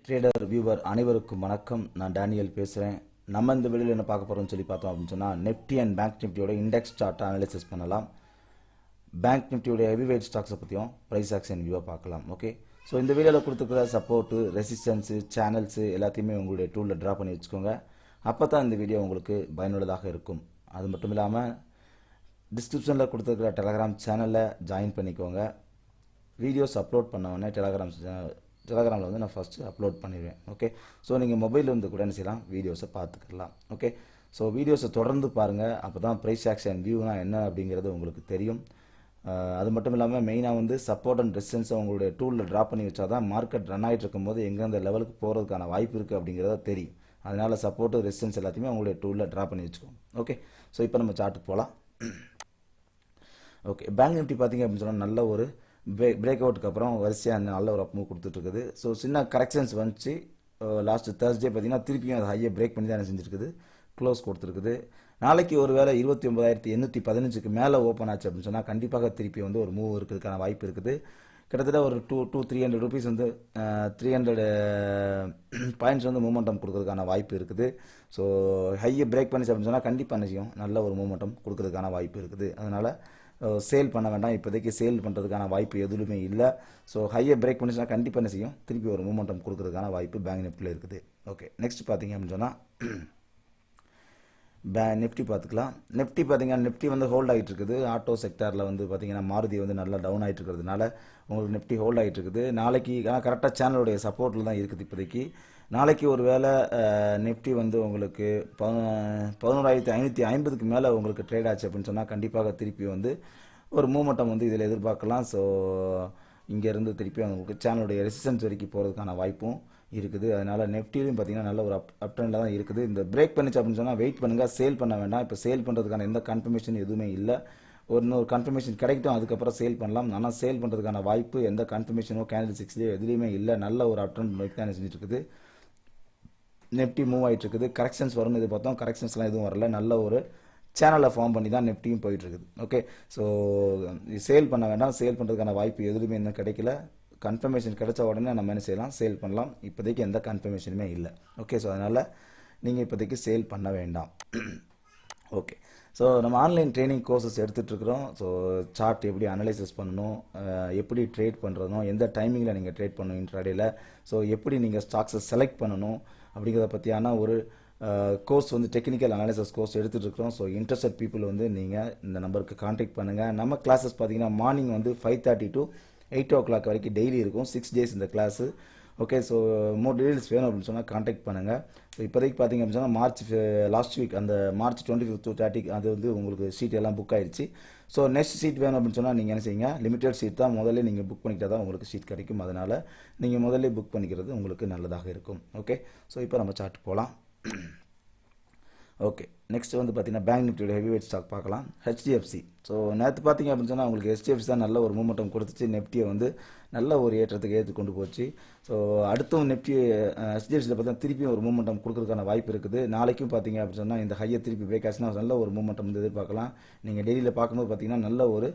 Trader viewer அனைவருக்கும் வணக்கம். நான் டேனியல் பேசுகிறேன். நம்ம இந்த வீடியோவில் என்ன பார்க்க போகிறோம்னு சொல்லி பார்த்தோம் அப்படின்னு சொன்னால், நிஃப்டி அண்ட் பேங்க் நிஃப்டியோட இண்டெக்ஸ் சார்ட்டை அனலைசிஸ் பண்ணலாம். பேங்க் நிஃப்டியோட ஹெவிவெயிட் ஸ்டாக்ஸை பற்றியும் ப்ரைஸ் ஆக்ஷன் வியூவாக பார்க்கலாம். ஓகே, ஸோ இந்த வீடியோவில் கொடுத்துருக்கிற சப்போர்ட்டு, ரெசிஸ்டன்ஸு, சேனல்ஸு எல்லாத்தையுமே உங்களுடைய டூலில் ட்ரா பண்ணி வச்சுக்கோங்க. அப்போ தான் இந்த வீடியோ உங்களுக்கு பயனுள்ளதாக இருக்கும். அது மட்டும் இல்லாமல் டிஸ்கிரிப்ஷனில் கொடுத்துருக்கிற டெலகிராம் சேனலில் ஜாயின் பண்ணிக்கோங்க. வீடியோஸ் அப்லோட் பண்ண டெலகிராமில் வந்து நான் ஃபஸ்ட்டு அப்லோட் பண்ணிடுவேன். ஓகே, ஸோ நீங்கள் மொபைலில் இருந்து கூட என்ன செய்யலாம், வீடியோஸை பார்த்துக்கலாம். ஓகே, ஸோ வீடியோஸை தொடர்ந்து பாருங்கள். அப்போ தான் ப்ரைஸ் ஆக்ஷன் வியூனா என்ன அப்படிங்கிறது உங்களுக்கு தெரியும். அது மட்டும் இல்லாமல் மெயினாக வந்து சப்போர்ட் அண்ட் ரெசிஸ்டன்ஸை உங்களுடைய டூலில் ட்ரா பண்ணி வச்சா தான் மார்க்கெட் ரன் ஆகிட்டு இருக்கும்போது எங்கெந்த லெவலுக்கு போகிறதுக்கான வாய்ப்பு இருக்குது அப்படிங்கிறத தெரியும். அதனால் சப்போர்ட்டு ரெசிஸ்டன்ஸ் எல்லாத்தையுமே உங்களுடைய டூலில் ட்ரா பண்ணி வச்சுக்கோங்க. ஓகே, ஸோ இப்போ நம்ம சார்ட்டுக்கு போகலாம். ஓகே, பேங்க் நிஃப்டி பார்த்தீங்க அப்படின்னு சொன்னால் நல்ல ஒரு பிரேக் அவுட்டுக்கு அப்புறம் வரிசையாக நல்ல ஒரு அப் மூவ் கொடுத்துட்ருக்குது. ஸோ சின்ன கரெக்ஷன்ஸ் வந்துச்சு. லாஸ்ட்டு தேர்ஸ்டே பார்த்தீங்கன்னா திருப்பியும் அது ஹையை பிரேக் பண்ணி தான் செஞ்சுருக்குது, க்ளோஸ் கொடுத்துருக்குது. நாளைக்கு ஒரு வேளை 29,815க்கு மேலே ஓப்பன் ஆச்சு அப்படின்னு சொன்னால் கண்டிப்பாக திருப்பி வந்து ஒரு மூவ் இருக்கிறதுக்கான வாய்ப்பு இருக்குது. கிட்டத்தட்ட ஒரு 300 rupees வந்து 300 பாயிண்ட்ஸ் வந்து மூமெண்டம் கொடுக்கறதுக்கான வாய்ப்பு இருக்குது. ஸோ ஹையை பிரேக் பண்ணிச்சு அப்படின்னு சொன்னால் கண்டிப்பாக என்ன செய்யும், நல்ல ஒரு மூமெண்டம் கொடுக்கறதுக்கான வாய்ப்பு இருக்குது. அதனால் சேல் பண்ண வேண்டாம், இப்போதைக்கு சேல் பண்ணுறதுக்கான வாய்ப்பு எதுவுமே இல்லை. ஸோ ஹையை பிரேக் பண்ணிச்சுன்னா கண்டிப்பாக என்ன செய்யும், திருப்பி ஒரு மூமெண்டம் கொடுக்கறதுக்கான வாய்ப்பு பேங்க் நிஃப்டியில் இருக்குது. ஓகே, நெக்ஸ்ட் பார்த்தீங்க அப்படின்னு சொன்னால் நிஃப்டி பார்த்துக்கலாம். நிஃப்டி பார்த்தீங்கன்னா நிஃப்டி வந்து ஹோல்ட் ஆகிட்டு இருக்குது. ஆட்டோ செக்டாரில் வந்து பார்த்தீங்கன்னா மாருதி வந்து நல்லா டவுன் ஆகிட்டு இருக்கிறதுனால உங்களுக்கு நிஃப்டி ஹோல்ட் ஆகிட்டு இருக்குது. நாளைக்கு கரெக்டாக சேனலுடைய சப்போர்ட்டில் தான் இருக்குது இப்போதைக்கு. நாளைக்கு ஒரு வேளை நிஃப்டி வந்து உங்களுக்கு 11,550க்கு மேலே உங்களுக்கு ட்ரேட் ஆச்சு அப்படின்னு சொன்னால் கண்டிப்பாக திருப்பி வந்து ஒரு மூமெண்டம் வந்து இதில் எதிர்பார்க்கலாம். ஸோ இங்கேருந்து திருப்பி உங்களுக்கு சேனலுடைய ரெசிஸ்டன்ஸ் வரைக்கும் போகிறதுக்கான வாய்ப்பும் இருக்குது. அதனால் நிஃப்டிலையும் பார்த்தீங்கன்னா நல்ல ஒரு அப் ட்ரெண்டில் தான் இருக்குது. இந்த பிரேக் பண்ணிச்சு அப்படின்னு சொன்னால் வெயிட் பண்ணுங்கள், சேல் பண்ண வேண்டாம். இப்போ சேல் பண்ணுறதுக்கான எந்த கன்ஃபர்மேஷன் எதுவுமே இல்லை. இன்னொரு கன்ஃபர்மேஷன் கிடைக்கட்டும், அதுக்கப்புறம் சேல் பண்ணலாம். ஆனால் சேல் பண்ணுறதுக்கான வாய்ப்பு எந்த கன்ஃபர்மேஷனோ கேண்டில் 6 எதுலேயுமே இல்லை. நல்ல ஒரு அப் ட்ரெண்ட் நோக்கி தான் செஞ்சுட்டு இருக்குது. நிஃப்டி மூவ் ஆகிட்டு இருக்குது. கரெக்ஷன்ஸ் வரும்னு இது பார்த்தோம், கரெக்ஷன்ஸ்லாம் எதுவும் வரல. நல்ல ஒரு சேனலை ஃபார்ம் பண்ணி தான் நிஃப்டியும் போயிட்டுருக்குது. ஓகே, ஸோ சேல் பண்ண வேண்டாம், சேல் பண்ணுறதுக்கான வாய்ப்பு எதுவுமே இன்னும் கிடைக்கல. கன்ஃபர்மேஷன் கிடைச்ச உடனே நம்ம என்ன செய்யலாம், சேல் பண்ணலாம். இப்போதைக்கு எந்த கன்ஃபர்மேஷனுமே இல்லை. ஓகே, ஸோ அதனால் நீங்கள் இப்போதைக்கு சேல் பண்ண வேண்டாம். ஓகே, ஸோ நம்ம ஆன்லைன் ட்ரைனிங் கோர்சஸ் எடுத்துகிட்ருக்குறோம். ஸோ சார்ட் எப்படி அனலைசிஸ் பண்ணணும், எப்படி ட்ரேட் பண்ணுறதும், எந்த டைமிங்கில் நீங்கள் ட்ரேட் பண்ணணும் இன்ட்ராடேயில், ஸோ எப்படி நீங்கள் ஸ்டாக்ஸை செலக்ட் பண்ணணும் அப்படிங்கிறத பற்றியான ஒரு கோர்ஸ் வந்து டெக்னிக்கல் அனாலிசிஸ் கோர்ஸ் எடுத்துகிட்ருக்குறோம். ஸோ இன்ட்ரெஸ்டட் பீப்புள் வந்து நீங்கள் இந்த நம்பருக்கு கான்டாக்ட் பண்ணுங்கள். நம்ம கிளாஸஸ் பார்த்தீங்கன்னா மார்னிங் வந்து 5:30 to 8 o'clock வரைக்கும் டெய்லி இருக்கும். 6 days இந்த class. Okay, so more details வேணும் அப்படின்னு சொன்னால் கான்டாக்ட் பண்ணுங்கள். ஸோ இப்போதைக்கு பார்த்தீங்க அப்படின்னு சொன்னால் லாஸ்ட் வீக் அந்த March 25 to 30 அது வந்து உங்களுக்கு சீட் எல்லாம் புக் ஆயிடுச்சு. ஸோ நெக்ஸ்ட் சீட் வேணும் அப்படின்னு சொன்னால் நீங்கள் என்ன செய்யுங்க, லிமிடெட் சீட் தான் முதல்ல நீங்கள் புக் பண்ணிக்கிட்டா தான் உங்களுக்கு சீட் கிடைக்கும். அதனால் நீங்கள் முதல்ல புக் பண்ணிக்கிறது உங்களுக்கு நல்லதாக இருக்கும். ஓகே, ஸோ இப்போ நம்ம சார்ட் போகலாம். ஓகே, நெக்ஸ்ட் வந்து பார்த்தீங்கன்னா பேங்க் நிஃப்டியோட ஹெவிவெயிட் ஸ்டாக் பார்க்கலாம். HDFC. ஸோ நேற்று பார்த்தீங்க அப்படின்னு சொன்னால் உங்களுக்கு HDFC தான் நல்ல ஒரு மூமெண்டம் கொடுத்துச்சு. நிஃப்டியை வந்து நல்ல ஒரு ஏற்றத்துக்கு கொண்டு போச்சு. ஸோ அடுத்தும் நிஃப்டி HDFCயில் பார்த்தா திருப்பியும் ஒரு மூமெண்டம் கொடுக்கறதுக்கான வாய்ப்பு இருக்குது. நாளைக்கும் பார்த்தீங்க அப்படின்னு சொன்னால் இந்த ஹையை திருப்பி பிரேக் ஆச்சுன்னா நல்ல ஒரு மூமெண்டம் வந்து எதிர்பார்க்கலாம். நீங்கள் டெய்லியில் பார்க்கும்போது பார்த்தீங்கன்னா நல்ல ஒரு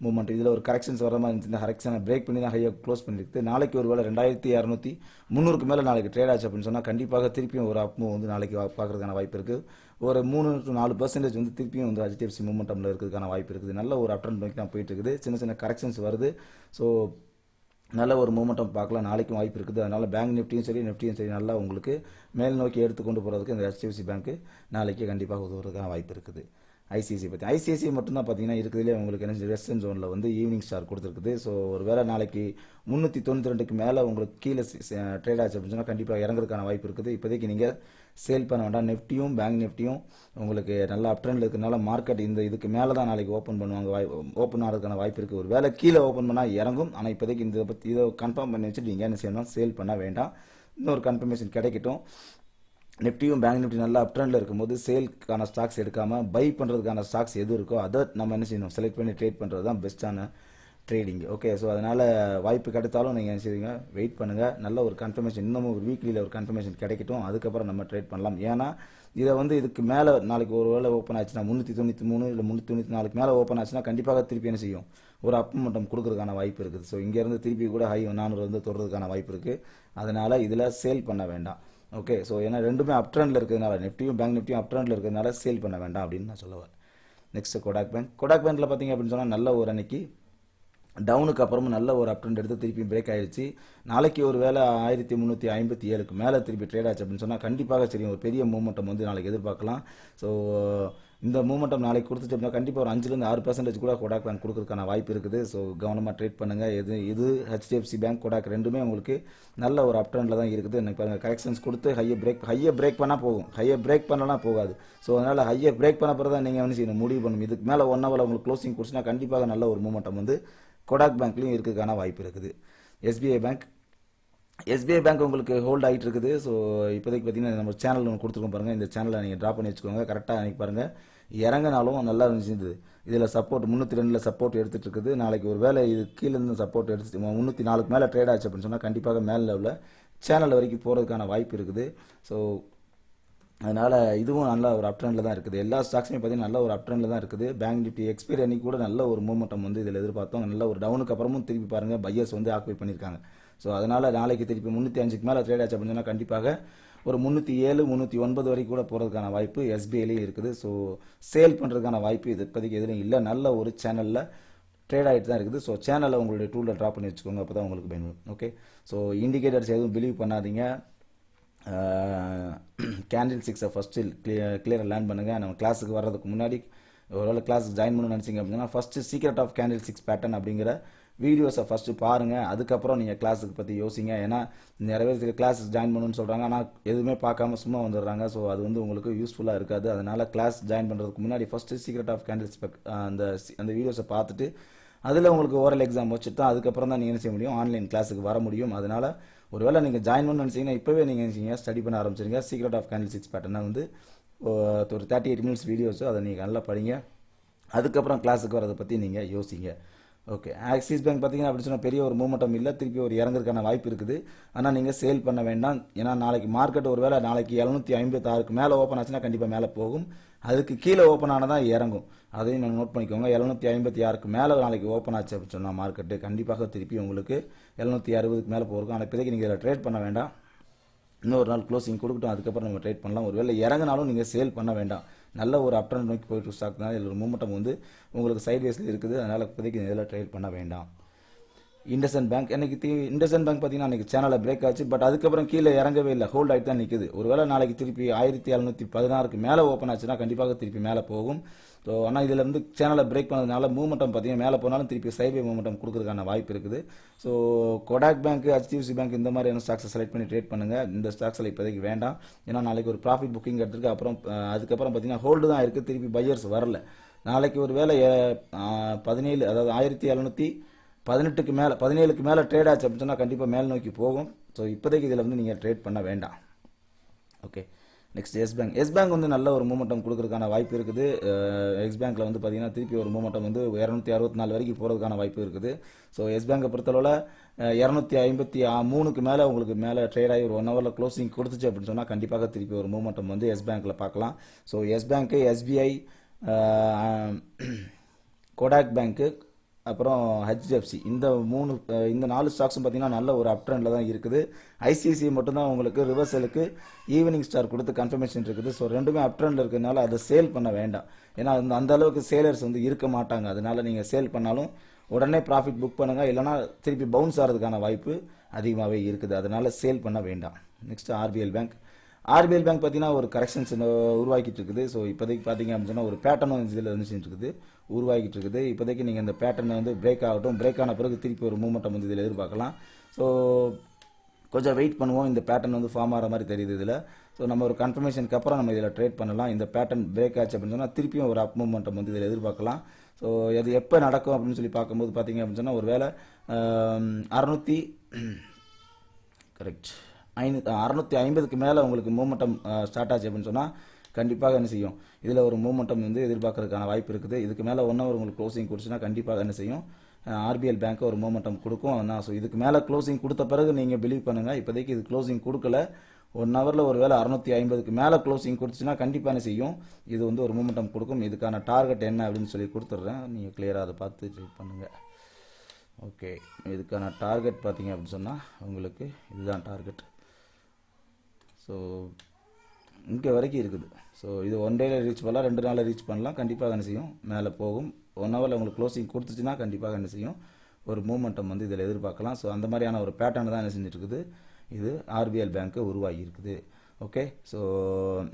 மூமெண்ட், இதில் ஒரு கரெக்ஷன்ஸ் வர மாதிரி இருந்துச்சு. இந்த கரெக்ஷனை பிரேக் பண்ணி தான் ஹையை க்ளோஸ் பண்ணிஇருக்குது. நாளைக்கு ஒரு வேளை 2,200 மேலே நாளைக்கு ட்ரேட் ஆச்சு அப்படின்னு சொன்னால் கண்டிப்பாக திருப்பியும் ஒரு அப் மூவ் வந்து நாளைக்கு பார்க்குறதுக்கான வாய்ப்பு இருக்குது. ஒரு 3 to 4% வந்து திருப்பியும் வந்து HDFC மூமெண்டமில் இருக்கிறதுக்கான வாய்ப்பு இருக்குது. நல்ல ஒரு அப் ட்ரெண்ட் நோக்கி தான் போயிட்டு இருக்குது. சின்ன சின்ன கரெக்ஷன்ஸ் வருது. ஸோ நல்ல ஒரு மூமெண்டம் பார்க்கலாம், நாளைக்கும் வாய்ப்பு இருக்குது. அதனால் பேங்க் நிஃப்டியும் சரி நிஃப்டியும் சரி நல்லா உங்களுக்கு மேல் நோக்கி எடுத்துக்கொண்டு போகிறதுக்கு இந்த HDFC பேங்க்கு நாளைக்கு கண்டிப்பாக உதவுறதுக்கான வாய்ப்பு இருக்குது. ஐசிஐசிஐ பற்றி ஐசிஐசிஐ மட்டும்தான் பார்த்தீங்கன்னா இருக்கிறதுலே உங்களுக்கு என்ன வெஸ்டர்ன் ஜோனில் வந்து ஈவினிங் ஸ்டார் கொடுத்துருக்குது. ஸோ ஒரு வேளை நாளைக்கு 392க்கு மேலே உங்களுக்கு கீழே ட்ரேட் ஆச்சு அப்படின்னு சொன்னால் கண்டிப்பாக இறங்குறதுக்கான வாய்ப்பு இருக்குது. இப்போதைக்கு நீங்கள் சேல் பண்ண வேண்டாம். நிஃப்டியும் பேங்க் நிஃப்டியும் உங்களுக்கு நல்லா அப் ட்ரெண்ட் இருக்கிறதுனால மார்க்கெட் இதுக்கு மேலே தான் நாளைக்கு ஓப்பன் பண்ணுவாங்க, ஓப்பன் ஆகிறதுக்கான வாய்ப்பு இருக்குது. ஒரு வேளை கீழே ஓப்பன் பண்ணால் இறங்கும். ஆனால் இப்போதைக்கு இதை கன்ஃபார்ம் பண்ணி வச்சுட்டு நீங்கள் என்ன செய்யணும், சேல் பண்ண வேண்டாம். இன்னொரு கன்ஃபர்மேஷன் கிடைக்கட்டும். நிஃப்டியும் பேங்க் நிஃப்டி நல்லா அப் ட்ரெண்டில் இருக்கும்போது சேல்க்கான ஸ்டாக்ஸ் எடுக்காமல் பை பண்ணுறதுக்கான ஸ்டாக்ஸ் எது இருக்கோ அதை நம்ம என்ன செய்யணும், செலக்ட் பண்ணி ட்ரேட் பண்ணுறது தான் பெஸ்ட்டான ட்ரேடிங். ஓகே, ஸோ அதனால் வாய்ப்பு கிடைத்தாலும் நீங்கள் என்ன செய்வீங்க, வெயிட் பண்ணுங்கள். நல்ல ஒரு கன்ஃபர்மேஷன், இன்னமும் ஒரு வீக்லியில் ஒரு கன்ஃபர்மேஷன் கிடைக்கட்டும், அதுக்கப்புறம் நம்ம ட்ரேட் பண்ணலாம். ஏன்னா இதை வந்து இதுக்கு மேலே நாளைக்கு ஒரு வேளை ஓப்பன் ஆச்சுன்னா 393 இல்லை 394 மேலே ஓப்பன் ஆச்சுன்னா கண்டிப்பாக திருப்பி என்ன செய்யும், ஒரு அப் மொமெண்டம் கொடுக்கறதுக்கான வாய்ப்பு இருக்குது. ஸோ இங்கேருந்து திருப்பி கூட ஹை 400 வந்து தொடுறதுக்கான வாய்ப்பு இருக்குது. அதனால் இதில் சேல் பண்ண வேண்டாம். ஓகே, ஸோ ஏன்னா ரெண்டுமே அப் ட்ரெண்டில் இருக்கிறதுனால, நிஃப்டியும் பேங்க் நிஃப்டியும் அப் ட்ரெண்டில் இருக்கிறதுனால சேல் பண்ண வேண்டாம் அப்படின்னு நான் சொல்லுவேன். Next Kotak bank. கோடாக் பேங்க்கில் பார்த்தீங்க அப்படின்னு சொன்னால் நல்ல ஒரு அன்னைக்கு டவுனுக்கு அப்புறமும் நல்ல ஒரு அப் ட்ரெண்ட் எடுத்து திருப்பி பிரேக் ஆயிடுச்சு. நாளைக்கு ஒரு வேளை 1357க்கு மேலே திருப்பி ட்ரேட் ஆச்சு அப்படின்னு சொன்னால் கண்டிப்பாக சரி ஒரு பெரிய மூமெண்டம் வந்து நாளைக்கு எதிர்பார்க்கலாம். ஸோ இந்த மூமெண்டம் நாளைக்கு கொடுத்துட்டு அப்படின்னா கண்டிப்பாக ஒரு 5லேருந்து 6% கூட கோடாக் பேங்க் கொடுக்கறதுக்கான வாய்ப்பு இருக்குது. ஸோ கவனமாக ட்ரேட் பண்ணுங்கள். இது ஹெச்டிஎஃப்சி பேங்க், கோடாக் ரெண்டுமே உங்களுக்கு நல்ல ஒரு அப் ட்ரெண்டில் தான் இருக்குது. எனக்கு பாருங்கள், கரெக்ஷன்ஸ் கொடுத்து ஹையை பிரேக் பண்ணால் போகும், ஹையை பிரேக் பண்ணலாம் போகாது. ஸோ அதனால் ஹையை பிரேக் பண்ண பிறகு தான் நீங்கள் வந்து செய்யணும், முடிவு பண்ணணும். இதுக்கு மேலே 1 ஹவரில் உங்களுக்கு க்ளோசிங் கொடுச்சுன்னா கண்டிப்பாக நல்ல ஒரு மூமெண்டம் வந்து கோடாக் பேங்க்லையும் இருக்கிறதுக்கான வாய்ப்பு இருக்குது. எஸ்பிஐ பேங்க் உங்களுக்கு ஹோல்ட் ஆகிட்டு இருக்குது. ஸோ இப்போதைக்கு பார்த்தீங்கன்னா நம்ம சேனல் ஒன்று கொடுத்துருக்கோம் பாருங்கள், இந்த சேனலை நீங்கள் ட்ராப் பண்ணி வச்சுக்கோங்க. கரெக்டாக அன்றைக்கி பாருங்கள் இறங்கினாலும் நல்லா இருந்துச்சு. இதில் சப்போர்ட் 302 சப்போர்ட் எடுத்துகிட்டு இருக்குது. நாளைக்கு ஒரு வேலை இது கீழேருந்து சப்போர்ட் எடுத்துட்டு 304க்கு மேலே ட்ரேட் ஆச்சு அப்படின்னு சொன்னால் கண்டிப்பாக மேலே லெவலில் சேனல் வரைக்கும் போகிறதுக்கான வாய்ப்பு இருக்குது. ஸோ அதனால் இதுவும் நல்ல ஒரு அப் ட்ரெண்டில் தான் இருக்குது. எல்லா ஸ்டாக்ஸுமே பார்த்தீங்கன்னா நல்ல ஒரு அப் ட்ரெண்டில் தான் இருக்குது. பேங்க் நிஃப்டி எக்ஸ்பைரி அன்னைக்கு கூட நல்ல ஒரு மூமெண்டம் வந்து இதில் எதிர்பார்த்தோம். நல்ல ஒரு டவுனுக்கு அப்புறமும் திருப்பி பாருங்கள் பையர்ஸ் வந்து ஆக்குபை பண்ணியிருக்காங்க. ஸோ அதனால் நாளைக்கு திருப்பி 305க்கு மேலே ட்ரேட் ஆச்சு அப்படின்னு சொன்னால் கண்டிப்பாக ஒரு 307 309 வரைக்கும் கூட போகிறதுக்கான வாய்ப்பு எஸ்பிஐலையும் இருக்குது. ஸோ சேல் பண்ணுறதுக்கான வாய்ப்பு இது இப்போதைக்கு எதுவும் இல்லை. நல்ல ஒரு சேனலில் ட்ரேட் ஆகிட்டு தான் இருக்குது. ஸோ சேனலை உங்களுடைய டூலில் ட்ராப் பண்ணி வச்சுக்கோங்க, அப்போ தான் உங்களுக்கு பயன்படும். ஓகே, ஸோ இண்டிகேட்டர்ஸ் எதுவும் பிலீவ் பண்ணாதீங்க. கேண்டில் 6 ஃபஸ்ட்டு கிளியராக லேர்ன் பண்ணுங்கள். நம்ம கிளாஸுக்கு வர்றதுக்கு முன்னாடி ஒருவேளை கிளாஸுக்கு ஜாயின் பண்ணணும்னு நினச்சிங்க அப்படின்னா first secret of candle 6 pattern அப்படிங்கிற வீடியோஸை ஃபஸ்ட்டு பாருங்கள், அதுக்கப்புறம் நீங்கள் கிளாஸுக்கு பற்றி யோசிங்க. ஏன்னா நிறைய பேர் கிளாஸுக்கு ஜாயின் பண்ணணும்னு சொல்கிறாங்க, ஆனால் எதுவுமே பார்க்காம சும்மா வந்துடுறாங்க. ஸோ அது வந்து உங்களுக்கு யூஸ்ஃபுல்லாக இருக்காது. அதனால் கிளாஸ் ஜாயின் பண்ணுறதுக்கு முன்னாடி ஃபஸ்ட்டு சீக்ரெட் ஆஃப் கேண்டில்ஸ் அந்த வீடியோஸை பார்த்துட்டு அதில் உங்களுக்கு ஓரல் எக்ஸாம் வச்சுட்டு தான் அதுக்கப்புறம் தான் நீங்கள் என்ன செய்ய முடியும், ஆன்லைன் கிளாஸுக்கு வர முடியும். அதனால் ஒருவேளை நீங்கள் ஜாயின் பண்ணணும்னு நினச்சிங்கன்னா இப்போவே நீங்கள் நினச்சிங்க ஸ்டடி பண்ண ஆரம்பிச்சிருங்க. சீக்ரெட் ஆஃப் கேண்டில் 6 பேட்டர்னா வந்து ஒரு 38 மினிட்ஸ் வீடியோஸு, அதை நீங்கள் நல்லா படிங்க. அதுக்கப்புறம் கிளாஸுக்கு வரதை பற்றி நீங்கள் யோசிங்க. ஓகே, ஆக்சிஸ் பேங்க் பார்த்தீங்கன்னா அப்படி சொன்னால் பெரிய ஒரு மூமெண்டம் இல்லை, திருப்பி ஒரு இறங்குறதுக்கான வாய்ப்பு இருக்குது. ஆனால் நீங்கள் சேல் பண்ண வேண்டாம். ஏன்னா நாளைக்கு மார்க்கெட் ஒரு வேளை நாளைக்கு 756க்கு மேலே ஓப்பன் ஆச்சுன்னா கண்டிப்பாக மேலே போகும், அதுக்கு கீழே ஓப்பன் ஆனதான் இறங்கும். அதையும் நான் நோட் பண்ணிக்கோங்க. 756க்கு மேலே நாளைக்கு ஓப்பன் ஆச்சு அப்படின்னு சொன்னால் மார்க்கெட்டு கண்டிப்பாக திருப்பி உங்களுக்கு 760க்கு மேலே போகும். ஆனால் இப்போதைக்கு நீங்கள் இதில் ட்ரேட் பண்ண வேண்டாம். இன்னொரு நாள் க்ளோசிங் கொடுக்கட்டும், அதுக்கப்புறம் நம்ம ட்ரேட் பண்ணலாம். ஒருவேளை இறங்கினாலும் நீங்கள் சேல் பண்ண வேண்டாம். நல்ல ஒரு அப் ட்ரெண்ட் நோக்கி போயிட்டு ஸ்டாக் தான். இதில் ஒரு மூமெண்டம் வந்து உங்களுக்கு சைட்வேஸில் இருக்குது. அதனால் இப்போதைக்கு இதில் ட்ரேட் பண்ண வேண்டாம். இண்டஸ்இண்ட் பேங்க் இண்டஸ்இண்ட் பேங்க் பார்த்தீங்கன்னா அன்றைக்கி சேனலில் பிரேக் ஆச்சு, பட் அதுக்கப்புறம் கீழே இறங்கவே இல்லை, ஹோல்ட் ஆகிட்டு தான் நிற்குது. ஒருவேளை நாளைக்கு திருப்பி 1716க்கு மேலே ஓப்பன் ஆச்சுன்னா கண்டிப்பாக திருப்பி மேலே போகும். ஸோ ஆனால் இதில் வந்து சேனலை பிரேக் பண்ணதுனால மூமெண்டம் பார்த்தீங்கன்னா மேலே போனாலும் திருப்பி சைட்வே மூமெண்டம் கொடுக்கறதுக்கான வாய்ப்பு இருக்குது. So Kotak bank, HDFC bank இந்த மாதிரியான ஸ்டாக்ஸை செலக்ட் பண்ணி ட்ரேட் பண்ணுங்கள். இந்த ஸ்டாக்ஸில் இப்போதைக்கு வேண்டாம். ஏன்னா நாளைக்கு ஒரு ப்ராஃபிட் புக்கிங் எடுத்துருக்கு. அப்புறம் அதுக்கப்புறம் பார்த்தீங்கன்னா ஹோல்டு தான் இருக்குது, திருப்பி பையர்ஸ் வரல. நாளைக்கு ஒரு வேளை 17 அதாவது 1718க்கு மேலே 17க்கு மேலே ட்ரேட் ஆச்சு அப்படின்னு சொன்னால் கண்டிப்பாக மேல் நோக்கி போகும். ஸோ இப்போதைக்கு இதில் வந்து நீங்கள் ட்ரேட் பண்ண வேண்டாம். ஓகே, நெக்ஸ்ட் எஸ் பேங்க் வந்து நல்ல ஒரு மூமெண்டம் கொடுக்கறதுக்கான வாய்ப்பு இருக்குது. எஸ் பேங்க்கில் வந்து பார்த்தீங்கன்னா திருப்பி ஒரு மூமெண்டம் வந்து 264 வரைக்கும் போகிறதுக்கான வாய்ப்பு இருக்குது. ஸோ எஸ் பேங்கை பொறுத்தளவில் 253க்கு மேலே உங்களுக்கு மேலே ட்ரேட் ஆகி ஒரு 1 ஹவரில் க்ளோசிங் கொடுத்துச்சு அப்படின்னு சொன்னால் கண்டிப்பாக திருப்பி ஒரு மூமெண்டம் வந்து எஸ் பேங்க்கில் பார்க்கலாம். ஸோ எஸ் பேங்க்கு, எஸ்பிஐ, கோடாக் பேங்க்கு, அப்புறம் ஹெச்டிஎஃப்சி இந்த 4 ஸ்டாக்ஸும் பார்த்தீங்கன்னா நல்ல ஒரு அப் ட்ரெண்டில் தான் இருக்குது. ஐசிஐசிஐ மட்டும்தான் உங்களுக்கு ரிவர்சலுக்கு ஈவினிங் ஸ்டார் கொடுத்து கன்ஃபர்மேஷன் இருக்குது. ஸோ ரெண்டுமே அப் ட்ரெண்டில் இருக்கிறதுனால அதை சேல் பண்ண வேண்டாம். ஏன்னா அந்த அளவுக்கு சேலர்ஸ் வந்து இருக்க மாட்டாங்க. அதனால நீங்கள் சேல் பண்ணாலும் உடனே ப்ராஃபிட் புக் பண்ணுங்கள், இல்லைனா திருப்பி பவுன்ஸ் ஆகிறதுக்கான வாய்ப்பு அதிகமாகவே இருக்குது. அதனால் சேல் பண்ண வேண்டாம். நெக்ஸ்ட் ஆர்பிஎல் பேங்க் பார்த்தீங்கன்னா ஒரு கரெக்ஷன்ஸ் உருவாக்கிட்டு இருக்குது. ஸோ இப்போதைக்கு பார்த்தீங்க அப்படின்னு சொன்னால் ஒரு பேட்டர்னும் இதில் இருந்துச்சுட்டு இருக்குது, உருவாக்கிட்டு இருக்குது. இப்போதைக்கு நீங்கள் இந்த பேட்டர்னை வந்து பிரேக் ஆகட்டும், பிரேக் ஆன பிறகு திருப்பி ஒரு மூமெண்டம் வந்து இதில் எதிர்பார்க்கலாம். ஸோ கொஞ்சம் வெயிட் பண்ணுவோம். இந்த பேட்டர்ன் வந்து ஃபார்ம் ஆகிற மாதிரி தெரியுது இதில். ஸோ நம்ம ஒரு கன்ஃபர்மேஷனுக்கு அப்புறம் நம்ம இதில் ட்ரேட் பண்ணலாம். இந்த பேட்டர்ன் பிரேக் ஆச்சு அப்படின்னு சொன்னால் திருப்பியும் ஒரு அப் மூமெண்டம் வந்து இதில் எதிர்பார்க்கலாம். ஸோ அது எப்போ நடக்கும் அப்படின்னு சொல்லி பார்க்கும்போது பார்த்தீங்க அப்படின்னு சொன்னால் ஒரு வேளை 650க்கு மேலே உங்களுக்கு மூமெண்டம் ஸ்டார்ட் ஆச்சு அப்படின்னு சொன்னால் கண்டிப்பாக என்ன செய்யும், இதில் ஒரு மூமெண்டம் வந்து எதிர்பார்க்கறதுக்கான வாய்ப்பு இருக்குது. இதுக்கு மேலே 1 ஹவர் உங்களுக்கு க்ளோசிங் கொடுச்சுன்னா கண்டிப்பாக என்ன செய்யும், ஆர்பிஎல் பேங்க் ஒரு மொமெண்டம் கொடுக்கும். ஸோ இதுக்கு மேலே க்ளோசிங் கொடுத்த பிறகு நீங்கள் பிலீவ் பண்ணுங்கள். இப்போதைக்கு இது க்ளோசிங் கொடுக்கல. 1 ஹவரில் ஒரு வேளை 650க்கு மேலே க்ளோசிங் கொடுத்துச்சுன்னா கண்டிப்பாக என்ன செய்யும், இது வந்து ஒரு மொமெண்டம் கொடுக்கும். இதுக்கான டார்கெட் என்ன அப்படின்னு சொல்லி கொடுத்துட்றேன், நீங்கள் கிளியராக அதை பார்த்து ட்ரீட் பண்ணுங்கள். ஓகே, இதுக்கான டார்கெட் பார்த்தீங்க அப்படின்னு சொன்னால் உங்களுக்கு இதுதான் டார்கெட். ஸோ இங்கே வரைக்கும் இருக்குது. ஸோ இது 1 டேயில் ரீச் பண்ணலாம், 2 நாளில் ரீச் பண்ணலாம். கண்டிப்பாக என்ன செய்யும், மேலே போகும். 1 ஹவரில் உங்களுக்கு க்ளோசிங் கொடுத்துச்சுன்னா கண்டிப்பாக என்ன செய்யும், ஒரு மூமெண்டம் வந்து இதில் எதிர்பார்க்கலாம். ஸோ அந்த மாதிரியான ஒரு பேட்டர்ன் தான் என்ன செஞ்சுட்டு இருக்குது, இது ஆர்பிஎல் பேங்க்கு உருவாகி இருக்குது. ஓகே, ஸோ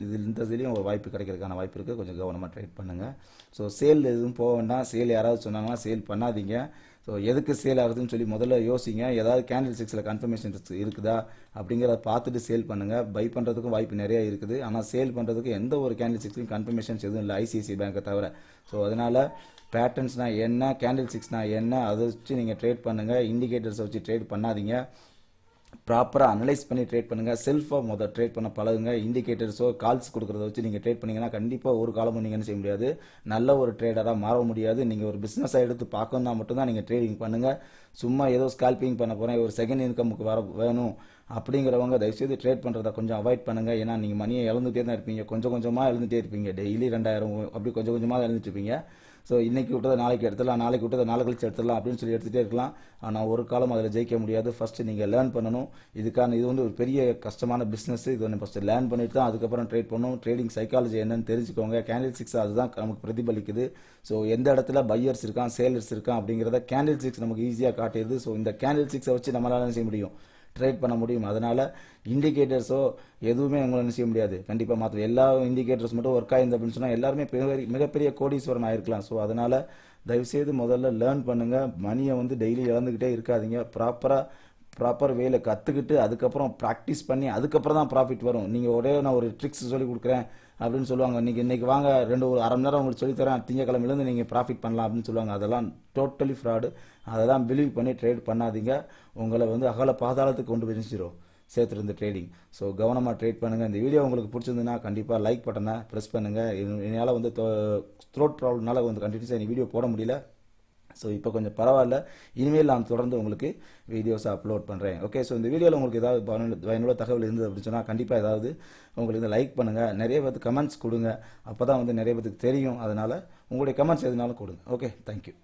இந்த இதுலேயும் ஒரு வாய்ப்பு கிடைக்கிறதுக்கான வாய்ப்பு இருக்குது. கொஞ்சம் கவனமாக ட்ரேட் பண்ணுங்கள். ஸோ சேல் எதுவும் போக வேண்டாம். சேல் யாராவது சொன்னாங்கன்னா சேல் பண்ணாதீங்க. ஸோ எதுக்கு சேல் ஆகுதுன்னு சொல்லி முதல்ல யோசிங்க. ஏதாவது கேண்டில் சிக்ஸில் கன்ஃபர்மேஷன் இருக்குதா அப்படிங்கிறத பார்த்துட்டு சேல் பண்ணுங்கள். பை பண்ணுறதுக்கும் வாய்ப்பு நிறைய இருக்குது. ஆனால் சேல் பண்ணுறதுக்கு எந்த ஒரு கேண்டில் சிக்ஸ்லையும் கன்ஃபர்மேஷன்ஸ் எதுவும் இல்லை, ஐசிஐசி பேங்கை தவிர. ஸோ அதனால் பேட்டர்ன்ஸ்னால் என்ன, கேண்டில் சிக்ஸ்னால் என்ன, அதை வச்சு நீங்கள் ட்ரேட் பண்ணுங்கள். இண்டிகேட்டர்ஸை வச்சு ட்ரேட் பண்ணாதீங்க. ப்ராப்பராக அனலைஸ் பண்ணி ட்ரேட் பண்ணுங்கள். செல்ஃபாக முதல் ட்ரேட் பண்ண பழகுங்க. இண்டிகேட்டர்ஸோ கால்ஸ் கொடுக்குறத வச்சு நீங்கள் ட்ரேட் பண்ணிங்கன்னா கண்டிப்பாக ஒரு காலமும் நீங்கள் என்ன செய்ய முடியாது, நல்ல ஒரு ட்ரேடராக மாற முடியாது. நீங்கள் ஒரு பிஸ்னஸாக எடுத்து பார்க்கணுன்னா மட்டும்தான் நீங்கள் ட்ரேடிங் பண்ணுங்கள். சும்மா ஏதோ ஸ்கால்பிங் பண்ண போகிறேன், ஒரு செகண்ட் இன்கமுக்கு வேணும் அப்படிங்கிறவங்க தயவுசெய்து ட்ரேட் பண்ணுறதை கொஞ்சம் அவாய்ட் பண்ணுங்கள். ஏன்னா நீங்கள் மணியை இழந்துகிட்டே தான் இருப்பீங்க, கொஞ்சம் கொஞ்சமாக இழந்துகிட்டே இருப்பீங்க. டெய்லி 2000 அப்படி கொஞ்சம் கொஞ்சமாக இழந்துட்டு இருப்பீங்க. ஸோ இன்றைக்கி விட்டதை நாளைக்கு எடுத்துடலாம், நாளைக்கு விட்டதை நாளை கழிச்சு எடுத்துடலாம் அப்படின்னு சொல்லி எடுத்துகிட்டே இருக்கலாம். ஆனால் ஒரு காலம் அதில் ஜெயிக்க முடியாது. ஃபஸ்ட்டு நீங்கள் லேர்ன் பண்ணணும். இது வந்து ஒரு பெரிய கஷ்டமான பிஸ்னஸ். இது வந்து ஃபஸ்ட்டு லேர்ன் பண்ணிட்டு தான் அதுக்கப்புறம் ட்ரேட் பண்ணணும். ட்ரேடிங் சைக்காலஜி என்னன்னு தெரிஞ்சுக்கோங்க. கேண்டில் சிக்ஸ் அதுதான் நமக்கு பிரதிபலிக்குது. ஸோ எந்த இடத்துல பையர்ஸ் இருக்கான், சேலர்ஸ் இருக்கான் அப்படிங்கிறத கேண்டில் சிக்ஸ் நமக்கு ஈஸியாக காட்டிடுது. ஸோ இந்த கேண்டில் சிக்ஸை வச்சு நம்மளால என்ன செய்ய முடியும், ட்ரேட் பண்ண முடியும். அதனால் இண்டிகேட்டர்ஸோ எதுவுமே உங்களை என்ன செய்ய முடியாது, கண்டிப்பாக மாற்ற. எல்லா இண்டிகேட்டர்ஸ் மட்டும் ஒர்க் ஆயிருந்த அப்படின்னு சொன்னால் எல்லாருமே மிகப்பெரிய கோடீஸ்வரன் ஆயிருக்கலாம். ஸோ அதனால் தயவுசெய்து முதல்ல லேர்ன் பண்ணுங்கள். மணியை வந்து டெய்லி இழந்துக்கிட்டே இருக்காதீங்க. ப்ராப்பர் வேலை கற்றுக்கிட்டு அதுக்கப்புறம் ப்ராக்டிஸ் பண்ணி அதுக்கப்புறம் தான் ப்ராஃபிட் வரும். நீங்கள் நான் ஒரு ட்ரிக்ஸ் சொல்லி கொடுக்குறேன் அப்படின்னு சொல்லுவாங்க. இன்னைக்கு வாங்க ஒரு அரை மணி நேரம் உங்களுக்கு சொல்லித்தரேன், திங்கக்கிழமையிலேருந்து நீங்கள் ப்ராஃபிட் பண்ணலாம் அப்படின்னு சொல்லுவாங்க. அதெல்லாம் டோட்டலி ஃப்ராடு. அதெல்லாம் பிலீவ் பண்ணி ட்ரேட் பண்ணாதீங்க. உங்களை வந்து அகல பாதாளத்துக்கு கொண்டு போய் சேர்த்துருந்து ட்ரேடிங். ஸோ கவனமாக ட்ரேட் பண்ணுங்கள். இந்த வீடியோ உங்களுக்கு பிடிச்சிருந்துன்னா கண்டிப்பாக லைக் பட்டனை ப்ரெஸ் பண்ணுங்கள். என்னால் வந்து த்ரோட் ப்ராப்ளம்னால வந்து கண்டினியூஸாக வீடியோ போட முடியல. ஸோ இப்போ கொஞ்சம் பரவாயில்ல. இனிமேல் நான் தொடர்ந்து உங்களுக்கு வீடியோஸை அப்லோட் பண்ணுறேன். ஓகே, ஸோ இந்த வீடியோவில் உங்களுக்கு ஏதாவது பயனுள்ள தகவல் இருந்தது அப்படின்னு சொன்னால் கண்டிப்பாக ஏதாவது உங்களுக்கு லைக் பண்ணுங்கள். நிறைய பேருக்கு கமெண்ட்ஸ் கொடுங்க. அப்போ தான் வந்து நிறைய பேருக்கு தெரியும். அதனால் உங்களுடைய கமெண்ட்ஸ் எதுனாலும் கொடுங்க. Okay, thank you.